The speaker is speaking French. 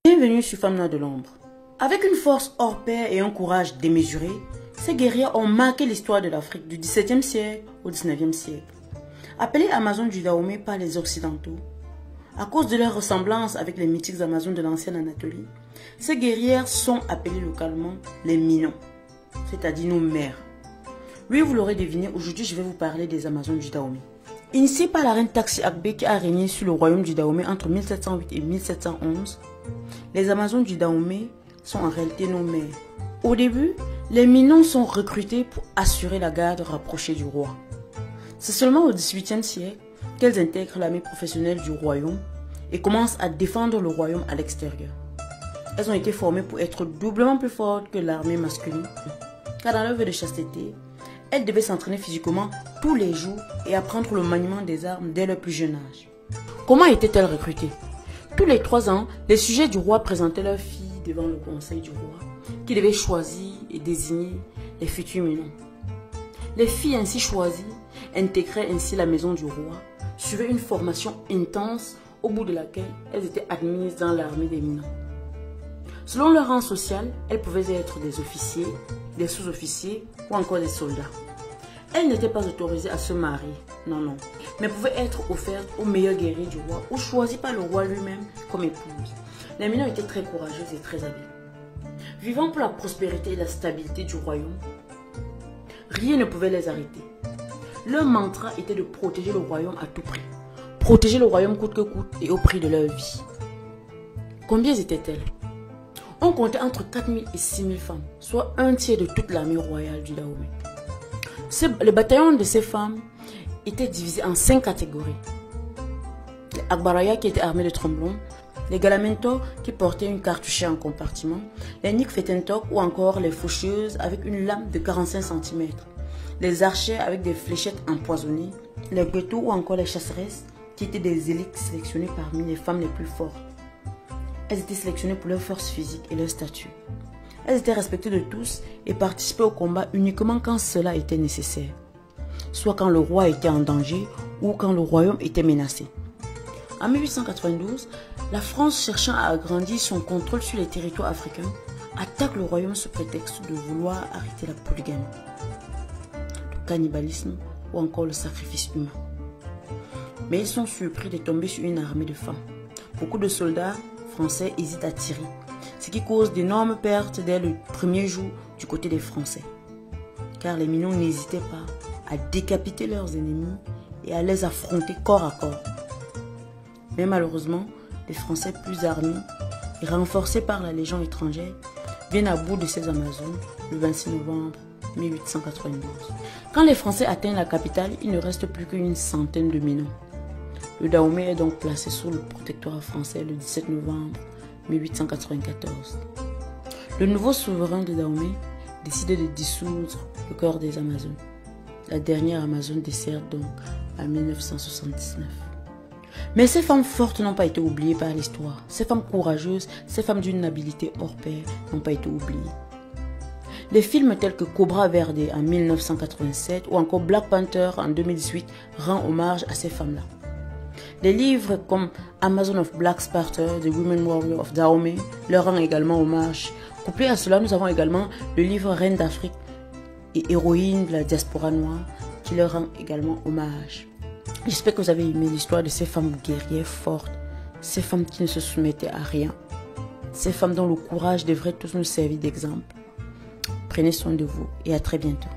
Bienvenue sur Femmes Noires de l'Ombre. Avec une force hors pair et un courage démesuré, ces guerrières ont marqué l'histoire de l'Afrique du XVIIe siècle au XIXe siècle. Appelées Amazones du Dahomey par les Occidentaux, à cause de leur ressemblance avec les mythiques Amazones de l'ancienne Anatolie, ces guerrières sont appelées localement les Minons, c'est-à-dire nos mères. Oui, vous l'aurez deviné, aujourd'hui je vais vous parler des Amazones du Dahomey. Initiée par la reine Taxi Akbe qui a régné sur le royaume du Dahomey entre 1708 et 1711, les Amazones du Dahomey sont en réalité nos mères. Au début, les Minons sont recrutés pour assurer la garde rapprochée du roi. C'est seulement au XVIIIe siècle qu'elles intègrent l'armée professionnelle du royaume et commencent à défendre le royaume à l'extérieur. Elles ont été formées pour être doublement plus fortes que l'armée masculine, car dans leur vie de chasteté, elles devaient s'entraîner physiquement tous les jours et apprendre le maniement des armes dès leur plus jeune âge. Comment étaient-elles recrutées? Tous les 3 ans, les sujets du roi présentaient leurs filles devant le conseil du roi, qui devait choisir et désigner les futurs Minons. Les filles ainsi choisies intégraient ainsi la maison du roi, suivaient une formation intense au bout de laquelle elles étaient admises dans l'armée des Minons. Selon leur rang social, elles pouvaient être des officiers, des sous-officiers ou encore des soldats. Elles n'étaient pas autorisées à se marier, non, mais pouvaient être offertes aux meilleurs guerriers du roi ou choisies par le roi lui-même comme épouses. Les Minons étaient très courageuses et très habiles. Vivant pour la prospérité et la stabilité du royaume, rien ne pouvait les arrêter. Leur mantra était de protéger le royaume à tout prix. Protéger le royaume coûte que coûte et au prix de leur vie. Combien étaient-elles? On comptait entre 4000 et 6000 femmes, soit un tiers de toute l'armée royale du Dahomey. Le bataillon de ces femmes était divisé en 5 catégories. Les Akbaraya qui étaient armés de tromblons, les Galamentos qui portaient une cartouchée en compartiment, les Nikfetentok ou encore les faucheuses avec une lame de 45 cm, les archers avec des fléchettes empoisonnées, les Gwetos ou encore les chasseresses qui étaient des élites sélectionnées parmi les femmes les plus fortes. Elles étaient sélectionnées pour leur force physique et leur statut. Elles étaient respectées de tous et participaient au combat uniquement quand cela était nécessaire, soit quand le roi était en danger ou quand le royaume était menacé. En 1892, la France, cherchant à agrandir son contrôle sur les territoires africains, attaque le royaume sous prétexte de vouloir arrêter la polygamie, le cannibalisme ou encore le sacrifice humain. Mais ils sont surpris de tomber sur une armée de femmes. Beaucoup de soldats français hésitent à tirer, ce qui cause d'énormes pertes dès le premier jour du côté des Français. Car les Minons n'hésitaient pas à décapiter leurs ennemis et à les affronter corps à corps. Mais malheureusement, les Français plus armés et renforcés par la Légion étrangère viennent à bout de ces Amazones le 26 novembre 1892. Quand les Français atteignent la capitale, il ne reste plus qu'une centaine de Minons. Le Dahomey est donc placé sous le protectorat français le 17 novembre 1894. Le nouveau souverain de Dahomey décide de dissoudre le corps des Amazones. La dernière Amazone décède donc en 1979. Mais ces femmes fortes n'ont pas été oubliées par l'histoire. Ces femmes courageuses, ces femmes d'une habileté hors pair n'ont pas été oubliées. Les films tels que Cobra Verde en 1987 ou encore Black Panther en 2018 rendent hommage à ces femmes-là. Les livres comme Amazon of Black Sparta, The Women Warrior of Dahomey leur rendent également hommage. Couplé à cela, nous avons également le livre Reine d'Afrique et héroïne de la diaspora noire qui leur rend également hommage. J'espère que vous avez aimé l'histoire de ces femmes guerrières fortes, ces femmes qui ne se soumettaient à rien, ces femmes dont le courage devrait tous nous servir d'exemple. Prenez soin de vous et à très bientôt.